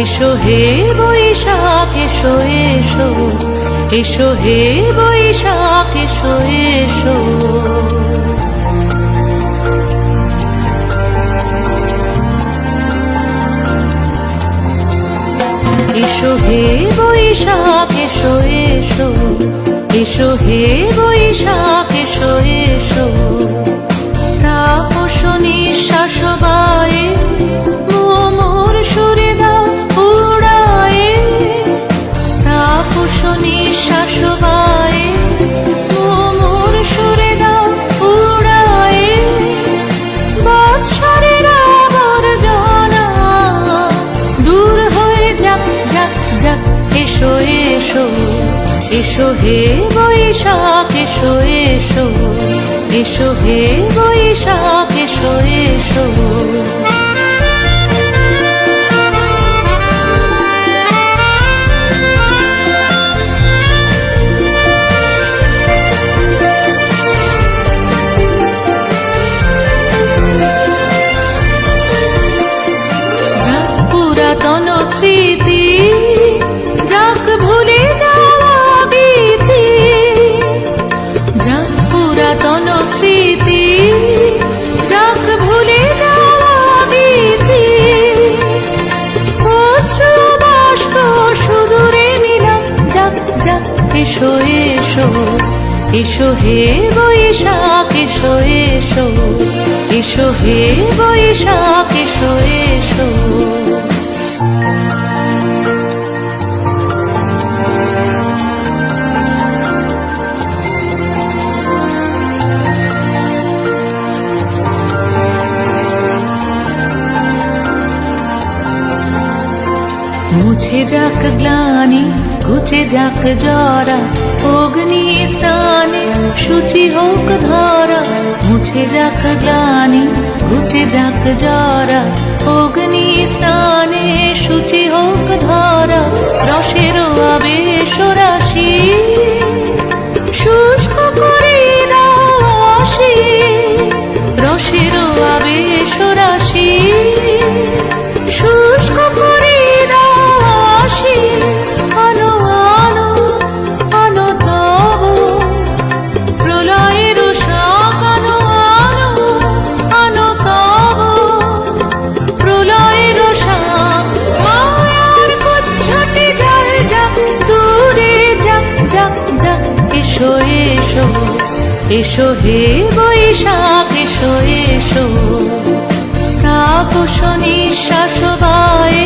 এসো হে বৈশাখ এসো এসো, এসো হে বৈশাখ এসো এসো। এসো হে বৈশাখ এসো এসো, এসো হে বৈশাখ এসো এসো। তাপস নিঃশ্বাস বায়ে মোর সুরে দাও উড়ায়ে, তাপস নিঃশ্বাস বায়ে মোর সুরে দাও উড়ায়ে। বৎসরের আবর্জনা দূর হয়ে যাক যাক যাক। এসো এসো, এসো হে বৈশাখ এসো এসো, এসো হে বৈশাখ এসো এসো। যাক পুরাতন স্মৃতি, যাক ভুলে যাওয়া গীতি, যাক পুরাতন স্মৃতি, যাক ভুলে যাওয়া গীতি। অশ্রু বাষ্প সুদূরে মিলাম যাক যাক। এসো এসো, এসো হে বৈশাখ এসো এসো, এসো হে বৈশাখ এসো এসো। মুছে যাক গ্লানি, ঘুচে যাক জরা, অগ্নি স্নানে শুচি হোক ধরা। মুছে যাক গ্লানি, ঘুচে যাক জরা, অগ্নি স্নানে শুচি হোক ধরা। রসের আবেশ রাশি শুষ্ক করে দাও আসি, রসের আবেশ রাশি শুষ্ক করে দাও আসি। আনো আনো আনো তব প্রলয়ের শাক, আনো আনো আনো তব প্রলয়ের শাক। মায়ার কুচ্ছটে জল যাক দূরে যাক যাক যাক। এসো এসো, এসো হে বৈশাখ এসো এসো। তাপস নিঃশ্বাস বায়ে